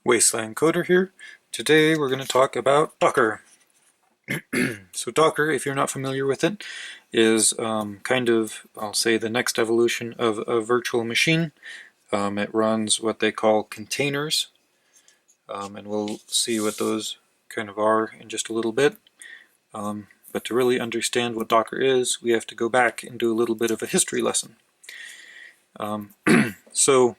Wasteland Coder here. Today we're going to talk about Docker. So Docker, if you're not familiar with it, is kind of, I'll say, the next evolution of a virtual machine. It runs what they call containers, and we'll see what those kind of are in just a little bit. But to really understand what Docker is, we have to go back and do a little bit of a history lesson. So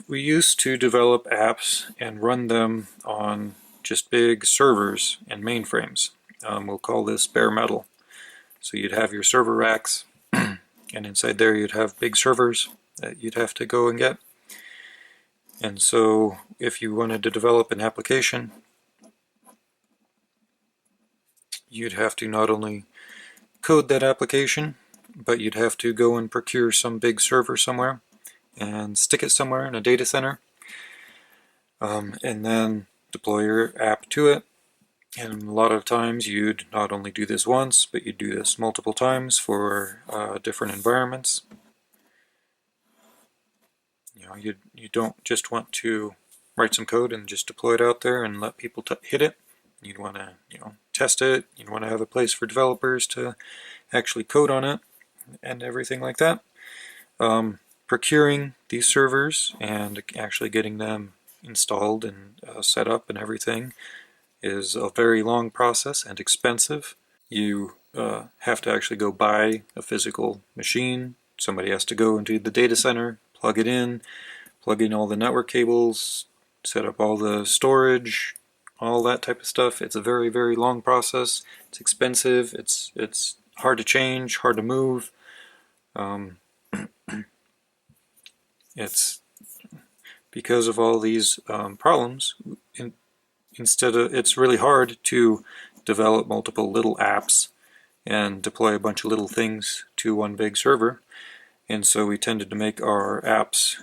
we used to develop apps and run them on just big servers and mainframes. We'll call this bare metal. So you'd have your server racks, and inside there you'd have big servers that you'd have to go and get. And so if you wanted to develop an application, you'd have to not only code that application, but you'd have to go and procure some big server somewhere and stick it somewhere in a data center, and then deploy your app to it. And a lot of times you'd not only do this once, but you'd do this multiple times for different environments. You don't just want to write some code and just deploy it out there and let people hit it. You'd want to test it. You'd want to have a place for developers to actually code on it and everything like that. Procuring these servers and actually getting them installed and set up and everything is a very long process and expensive. You have to actually go buy a physical machine. Somebody has to go into the data center, plug in all the network cables, set up all the storage, all that type of stuff. It's a very, very long process. It's expensive. It's hard to change, hard to move. It's because of all these problems. It's really hard to develop multiple little apps and deploy a bunch of little things to one big server. And so we tended to make our apps,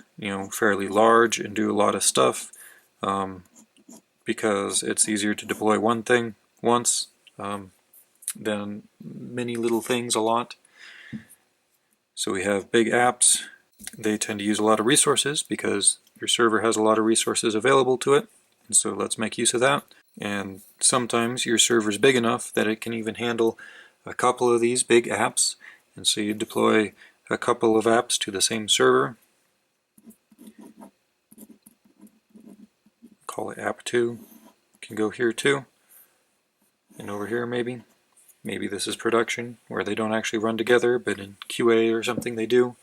fairly large and do a lot of stuff, because it's easier to deploy one thing once than many little things a lot. So we have big apps. They tend to use a lot of resources because your server has a lot of resources available to it. And so let's make use of that. And sometimes your server is big enough that it can even handle a couple of these big apps. And so you deploy a couple of apps to the same server. Call it app 2. Can go here too. And over here maybe. Maybe this is production where they don't actually run together, but in QA or something they do.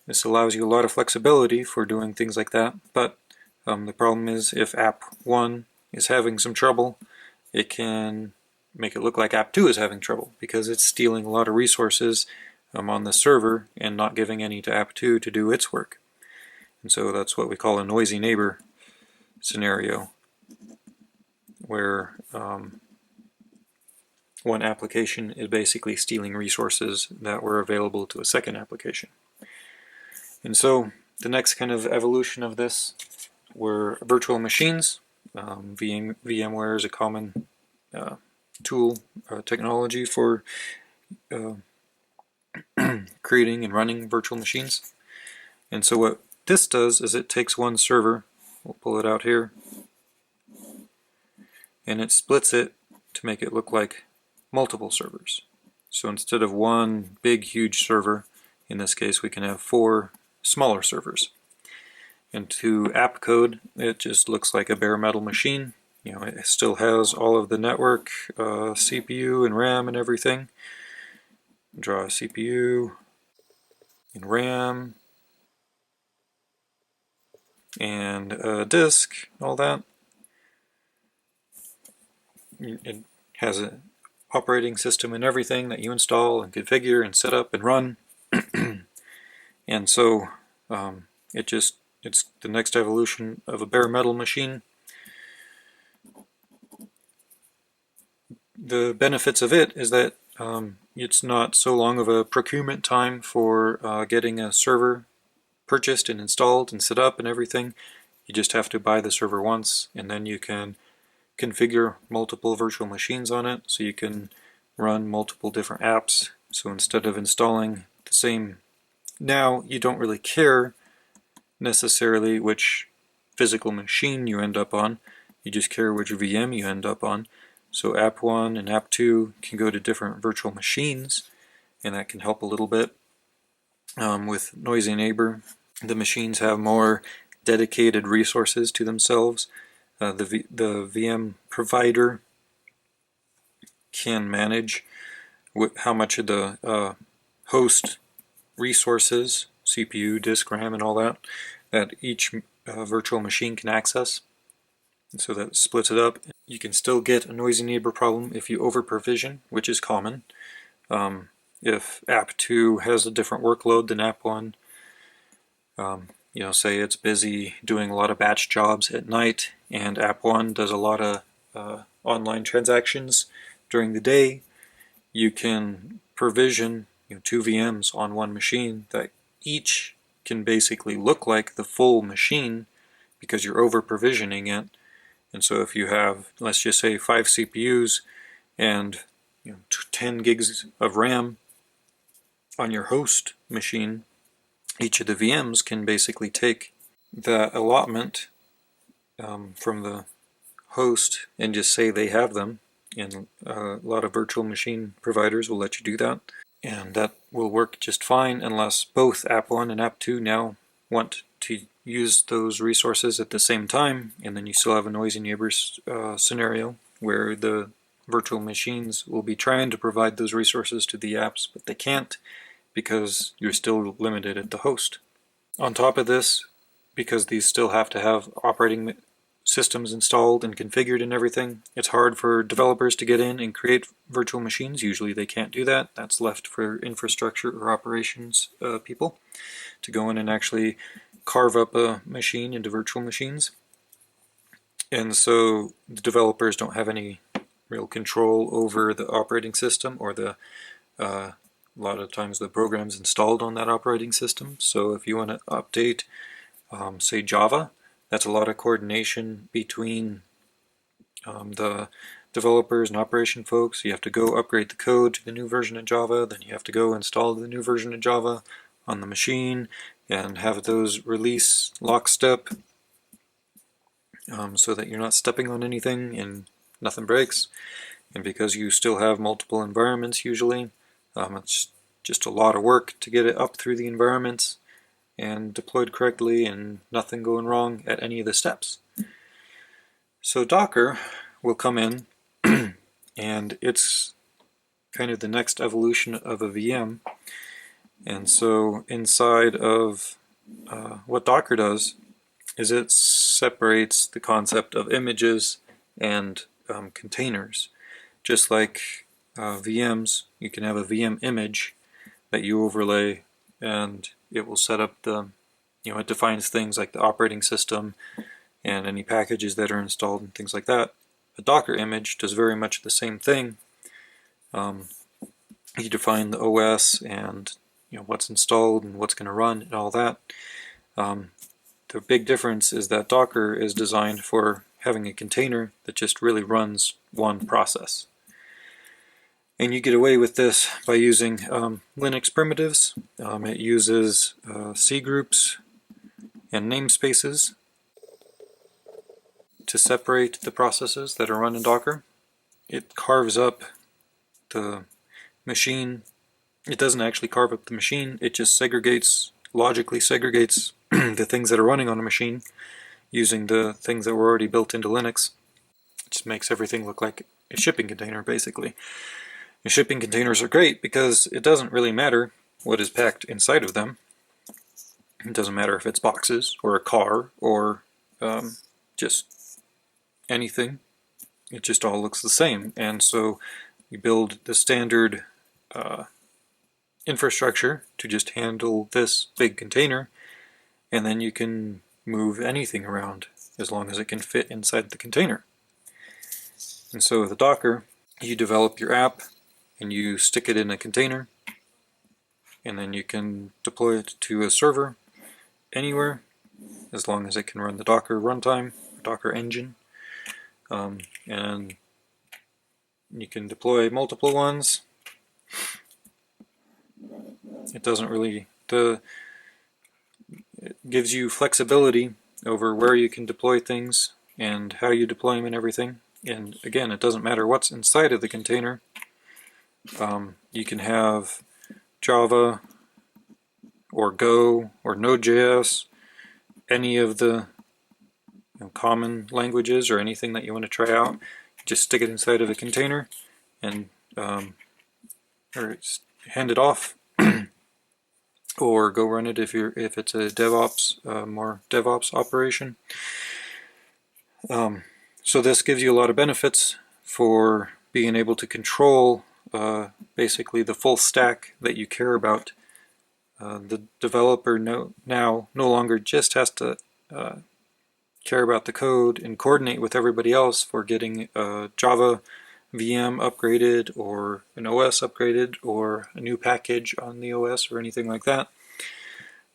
This allows you a lot of flexibility for doing things like that, but the problem is if app 1 is having some trouble, it can make it look like app 2 is having trouble because it's stealing a lot of resources on the server and not giving any to app 2 to do its work. And so that's what we call a noisy neighbor scenario, where one application is basically stealing resources that were available to a second application. And so the next kind of evolution of this were virtual machines. VMware is a common tool, technology for creating and running virtual machines. And so what this does is it takes one server, we'll pull it out here, and it splits it to make it look like multiple servers. So instead of one big huge server, in this case we can have 4 smaller servers. And to app code, it just looks like a bare metal machine. It still has all of the network, CPU and RAM and everything. Draw a CPU and RAM and a disk, all that. It has an operating system and everything that you install and configure and set up and run. And so it's the next evolution of a bare metal machine. The benefits of it is that it's not so long of a procurement time for getting a server purchased and installed and set up and everything. You just have to buy the server once, and then you can configure multiple virtual machines on it, so you can run multiple different apps. So instead of installing the same, now you don't really care necessarily which physical machine you end up on, you just care which VM you end up on. So app 1 and app 2 can go to different virtual machines, and that can help a little bit. With Noisy Neighbor, the machines have more dedicated resources to themselves. The VM provider can manage how much of the host resources, CPU, disk, RAM, and all that, that each virtual machine can access. And so that splits it up. You can still get a Noisy Neighbor problem if you over-provision, which is common. If app 2 has a different workload than app 1, say it's busy doing a lot of batch jobs at night, and app 1 does a lot of online transactions during the day, you can provision 2 VMs on one machine that each can basically look like the full machine because you're over provisioning it. And so if you have, let's just say, 5 CPUs and 10 gigs of RAM on your host machine, each of the VMs can basically take that allotment from the host and just say they have them. And a lot of virtual machine providers will let you do that. And that will work just fine unless both app 1 and app 2 now want to use those resources at the same time, and then you still have a Noisy Neighbors scenario where the virtual machines will be trying to provide those resources to the apps, but they can't because you're still limited at the host. On top of this, because these still have to have operating systems installed and configured and everything, it's hard for developers to get in and create virtual machines. Usually they can't do that. That's left for infrastructure or operations people to go in and actually carve up a machine into virtual machines. And so the developers don't have any real control over the operating system or the a lot of times the programs installed on that operating system. So if you want to update, say Java, that's a lot of coordination between the developers and operation folks. You have to go upgrade the code to the new version of Java, then you have to go install the new version of Java on the machine and have those release lockstep so that you're not stepping on anything and nothing breaks. And because you still have multiple environments usually, it's just a lot of work to get it up through the environments and deployed correctly and nothing going wrong at any of the steps. So Docker will come in and it's kind of the next evolution of a VM. And so inside of what Docker does is it separates the concept of images and containers. Just like VMs, you can have a VM image that you overlay and it will set up the, it defines things like the operating system and any packages that are installed and things like that. A Docker image does very much the same thing. You define the OS and what's installed and what's going to run and all that. The big difference is that Docker is designed for having a container that just really runs one process. And you get away with this by using Linux primitives. It uses C groups and namespaces to separate the processes that are run in Docker. It carves up the machine. It doesn't actually carve up the machine, it just logically segregates the things that are running on a machine using the things that were already built into Linux. It just makes everything look like a shipping container, basically. And shipping containers are great because it doesn't really matter what is packed inside of them. It doesn't matter if it's boxes or a car or just anything. It just all looks the same. And so you build the standard infrastructure to just handle this big container, and then you can move anything around as long as it can fit inside the container. And so with the Docker, you develop your app and you stick it in a container, and then you can deploy it to a server anywhere as long as it can run the Docker runtime, Docker engine. And you can deploy multiple ones. It doesn't really, it gives you flexibility over where you can deploy things and how you deploy them and everything. And again, it doesn't matter what's inside of the container. You can have Java or Go or Node.js, any of the common languages or anything that you want to try out. Just stick it inside of a container and or hand it off, or go run it if it's a DevOps, more DevOps operation. So this gives you a lot of benefits for being able to control basically the full stack that you care about. The developer now no longer just has to care about the code and coordinate with everybody else for getting a Java VM upgraded or an OS upgraded or a new package on the OS or anything like that.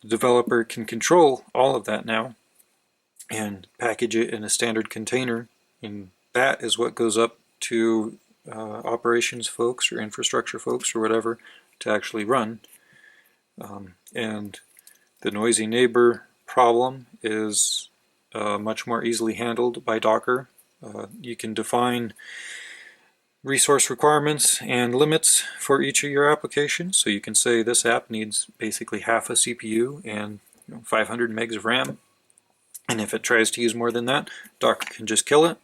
The developer can control all of that now and package it in a standard container, and that is what goes up to operations folks or infrastructure folks or whatever to actually run. And the noisy neighbor problem is much more easily handled by Docker. You can define resource requirements and limits for each of your applications. So you can say this app needs basically half a CPU and 500 megs of RAM. And if it tries to use more than that, Docker can just kill it,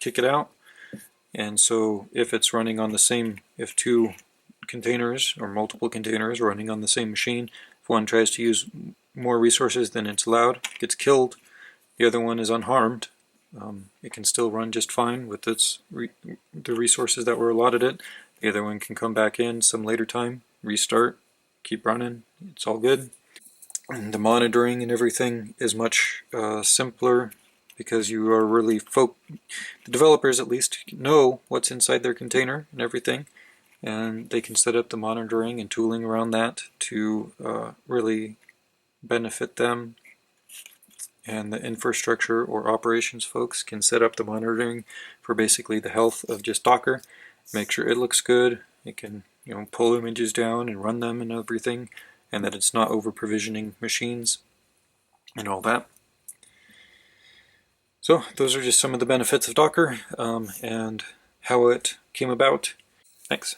kick it out. And so if it's running on the same, if two containers or multiple containers are running on the same machine, if one tries to use more resources than it's allowed, it gets killed. The other one is unharmed. It can still run just fine with the resources that were allotted it. The other one can come back in some later time, restart, keep running. It's all good. And the monitoring and everything is much simpler because you are really the developers at least know what's inside their container and everything, and they can set up the monitoring and tooling around that to really benefit them. And the infrastructure or operations folks can set up the monitoring for basically the health of just Docker, make sure it looks good, it can pull images down and run them and everything, and that it's not over provisioning machines and all that. So those are just some of the benefits of Docker and how it came about. Thanks.